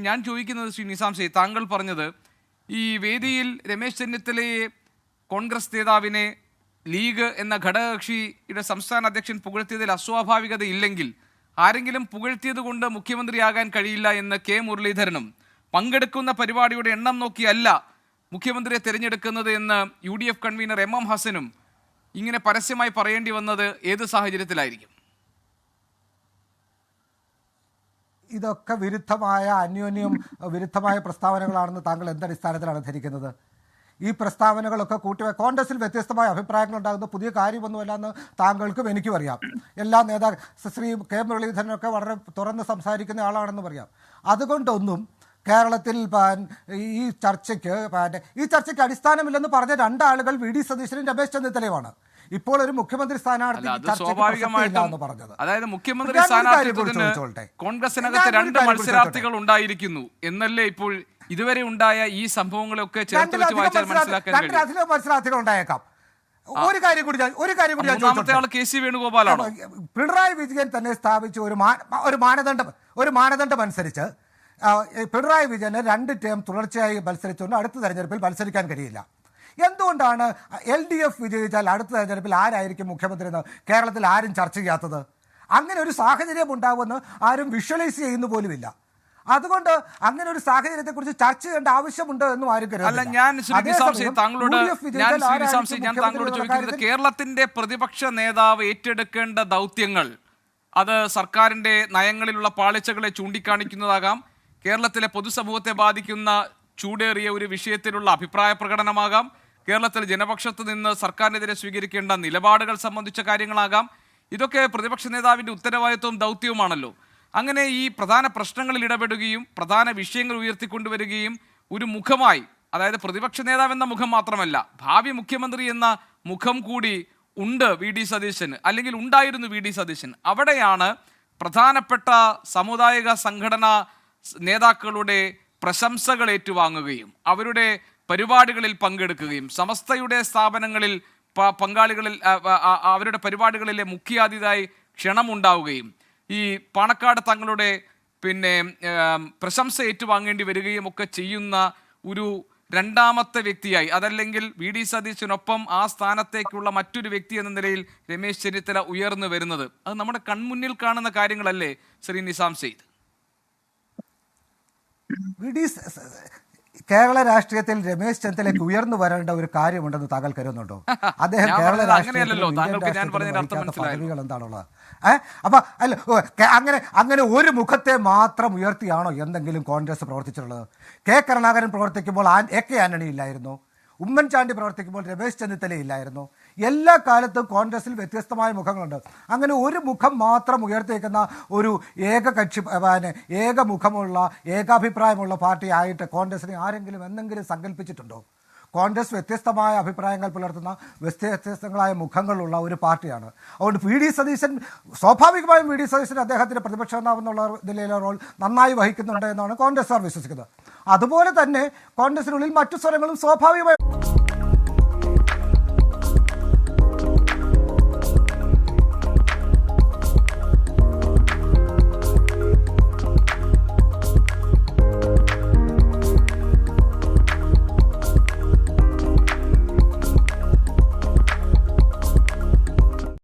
ഞാൻ ചോദിക്കുന്നത് ശ്രീ നിസാം ഷെയ്ഖ്, താങ്കൾ പറഞ്ഞത് ഈ വേദിയിൽ രമേശ് ചെന്നിത്തലയെ, കോൺഗ്രസ് നേതാവിനെ, ലീഗ് എന്ന ഘടകകക്ഷിയുടെ സംസ്ഥാന അധ്യക്ഷൻ പുകഴ്ത്തിയതിൽ അസ്വാഭാവികത ഇല്ലെങ്കിൽ ആരെങ്കിലും പുകഴ്ത്തിയത് കൊണ്ട് മുഖ്യമന്ത്രിയാകാൻ കഴിയില്ല എന്ന് കെ മുരളീധരനും പങ്കെടുക്കുന്ന പരിപാടിയുടെ എണ്ണം നോക്കിയല്ല മുഖ്യമന്ത്രിയെ തിരഞ്ഞെടുക്കുന്നത് എന്ന് UDF കൺവീനർ MM ഹസനും ഇങ്ങനെ പരസ്യമായി പറയേണ്ടി വന്നത് ഏത് സാഹചര്യത്തിലായിരിക്കും? ഇതൊക്കെ അന്യോന്യം വിരുദ്ധമായ പ്രസ്താവനകളാണെന്ന് താങ്കൾ എന്തടിസ്ഥാനത്തിലാണ് ധരിക്കുന്നത്? ഈ പ്രസ്താവനകളൊക്കെ കോൺഗ്രസിൽ വ്യത്യസ്തമായ അഭിപ്രായങ്ങൾ ഉണ്ടാകുന്ന പുതിയ കാര്യമൊന്നുമല്ല എന്ന് താങ്കൾക്കും എനിക്കും അറിയാം. എല്ലാ ശ്രീ കെ മുരളീധരനൊക്കെ വളരെ തുറന്ന് സംസാരിക്കുന്ന ആളാണെന്ന് പറയാം. അതുകൊണ്ടൊന്നും കേരളത്തിൽ ഈ ചർച്ചയ്ക്ക് അടിസ്ഥാനമില്ലെന്ന് പറഞ്ഞ രണ്ടാളുകൾ VD സതീശനും രമേശ് ചെന്നിത്തലയുമാണ്. ഇപ്പോൾ ഒരു മുഖ്യമന്ത്രി സ്ഥാനാർത്ഥി പറഞ്ഞത്, അതായത് മുഖ്യമന്ത്രി സ്ഥാനാർത്ഥിത്വത്തിന് കോൺഗ്രസിനകത്ത് 2 മത്സരാർത്ഥികൾ ഉണ്ടായിരിക്കുന്നു എന്നല്ലേ ഇപ്പോൾ ഇതുവരെ ഉണ്ടായ ഈ സംഭവങ്ങളൊക്കെ ചേർത്ത് വെച്ച് വായിച്ചാൽ മനസ്സിലാക്കാൻ കഴിയും. മത്സരാർത്ഥികൾ ഉണ്ടായേക്കാം. ഒരു കാര്യം കൂടി KC വേണുഗോപാലാണ്. പിണറായി വിജയൻ തന്നെ സ്ഥാപിച്ച ഒരു മാനദണ്ഡം അനുസരിച്ച് പിണറായി വിജയന് 2 ടേം തുടർച്ചയായി മത്സരിച്ചുകൊണ്ട് അടുത്ത തെരഞ്ഞെടുപ്പിൽ മത്സരിക്കാൻ കഴിയില്ല. എന്തുകൊണ്ടാണ് LDF വിജയിച്ചാൽ അടുത്ത തെരഞ്ഞെടുപ്പിൽ ആരായിരിക്കും മുഖ്യമന്ത്രി എന്ന് കേരളത്തിൽ ആരും ചർച്ച ചെയ്യാത്തത്? അങ്ങനെ ഒരു സാഹചര്യം ഉണ്ടാവുമെന്ന് ആരും വിഷ്വലൈസ് ചെയ്യുന്ന പോലുമില്ല. അതുകൊണ്ട് അങ്ങനെ ഒരു സാഹചര്യത്തെക്കുറിച്ച് ചർച്ച ചെയ്യേണ്ട ആവശ്യമുണ്ട് എന്നും ആരും കരുതുന്നില്ല. ഞാൻ താങ്കളോട് ചോദിക്കുന്നത്, കേരളത്തിന്റെ പ്രതിപക്ഷ നേതാവ് ഏറ്റെടുക്കേണ്ട ദൗത്യങ്ങൾ അത് സർക്കാരിന്റെ നയങ്ങളിലുള്ള പാളിച്ചകളെ ചൂണ്ടിക്കാണിക്കുന്നതാകാം, കേരളത്തിലെ പൊതുസമൂഹത്തെ ബാധിക്കുന്ന ചൂടേറിയ ഒരു വിഷയത്തിലുള്ള അഭിപ്രായ പ്രകടനമാകാം, കേരളത്തിൽ ജനപക്ഷത്ത് നിന്ന് സർക്കാരിനെതിരെ സ്വീകരിക്കേണ്ട നിലപാടുകൾ സംബന്ധിച്ച കാര്യങ്ങളാകാം. ഇതൊക്കെ പ്രതിപക്ഷ നേതാവിൻ്റെ ഉത്തരവാദിത്വവും ദൗത്യവുമാണല്ലോ. അങ്ങനെ ഈ പ്രധാന പ്രശ്നങ്ങളിൽ ഇടപെടുകയും പ്രധാന വിഷയങ്ങൾ ഉയർത്തിക്കൊണ്ടുവരികയും ഒരു മുഖമായി, അതായത് പ്രതിപക്ഷ നേതാവ് എന്ന മുഖം മാത്രമല്ല, ഭാവി മുഖ്യമന്ത്രി എന്ന മുഖം കൂടി ഉണ്ട് VD സതീശന്, അല്ലെങ്കിൽ ഉണ്ടായിരുന്നു VD സതീശൻ. അവിടെയാണ് പ്രധാനപ്പെട്ട സാമുദായിക സംഘടനാ നേതാക്കളുടെ പ്രശംസകൾ ഏറ്റുവാങ്ങുകയും അവരുടെ പരിപാടികളിൽ പങ്കെടുക്കുകയും സമസ്തയുടെ സ്ഥാപനങ്ങളിൽ പങ്കാളികളിൽ അവരുടെ പരിപാടികളിലെ മുഖ്യാതിഥിയായി ക്ഷണമുണ്ടാവുകയും ഈ പാണക്കാട് തങ്ങളുടെ പ്രശംസ ഏറ്റുവാങ്ങേണ്ടി വരികയും ഒക്കെ ചെയ്യുന്ന ഒരു രണ്ടാമത്തെ വ്യക്തിയായി, അതല്ലെങ്കിൽ VD സതീശനൊപ്പം ആ സ്ഥാനത്തേക്കുള്ള മറ്റൊരു വ്യക്തി എന്ന നിലയിൽ രമേശ് ചെന്നിത്തല ഉയർന്നു വരുന്നത്, അത് നമ്മുടെ കൺമുന്നിൽ കാണുന്ന കാര്യങ്ങളല്ലേ ശ്രീ നിസാം ഷെയ്ഖ്? കേരള രാഷ്ട്രീയത്തിൽ രമേശ് ചെന്നിത്തലയ്ക്ക് ഉയർന്നു വരേണ്ട ഒരു കാര്യമുണ്ടെന്ന് താങ്കൾ കരുതുന്നുണ്ടോ? അദ്ദേഹം കേരള പദവികൾ എന്താണുള്ളത്? അപ്പൊ അങ്ങനെ ഒരു മുഖത്തെ മാത്രം ഉയർത്തിയാണോ എന്തെങ്കിലും കോൺഗ്രസ് പ്രവർത്തിച്ചിട്ടുള്ളത്? കെ കരുണാകരൻ പ്രവർത്തിക്കുമ്പോൾ AK ആന്റണി ഇല്ലായിരുന്നു, ഉമ്മൻചാണ്ടി പ്രവർത്തിക്കുമ്പോൾ രമേശ് ചെന്നിത്തല ഇല്ലായിരുന്നു. എല്ലാ കാലത്തും കോൺഗ്രസിൽ വ്യത്യസ്തമായ മുഖങ്ങളുണ്ട്. അങ്ങനെ ഒരു മുഖം മാത്രം ഉയർത്തിയേക്കുന്ന ഒരു ഏകമുഖമുള്ള ഏകാഭിപ്രായമുള്ള പാർട്ടി ആയിട്ട് കോൺഗ്രസിനെ ആരെങ്കിലും എന്തെങ്കിലും സങ്കല്പിച്ചിട്ടുണ്ടോ? കോൺഗ്രസ് വ്യത്യസ്തമായ അഭിപ്രായങ്ങൾ പുലർത്തുന്ന വ്യത്യസ്തങ്ങളായ മുഖങ്ങളുള്ള ഒരു പാർട്ടിയാണ്. അതുകൊണ്ട് VD സതീശൻ സ്വാഭാവികമായും VD സതീശൻ അദ്ദേഹത്തിൻ്റെ പ്രതിപക്ഷ നേതാവെന്നുള്ള നിലയിലെ റോൾ നന്നായി വഹിക്കുന്നുണ്ട് എന്നാണ് കോൺഗ്രസ്സുകാർ വിശ്വസിക്കുന്നത്. അതുപോലെ തന്നെ കോൺഗ്രസിനുള്ളിൽ മറ്റു സ്വരങ്ങളും സ്വാഭാവികമായി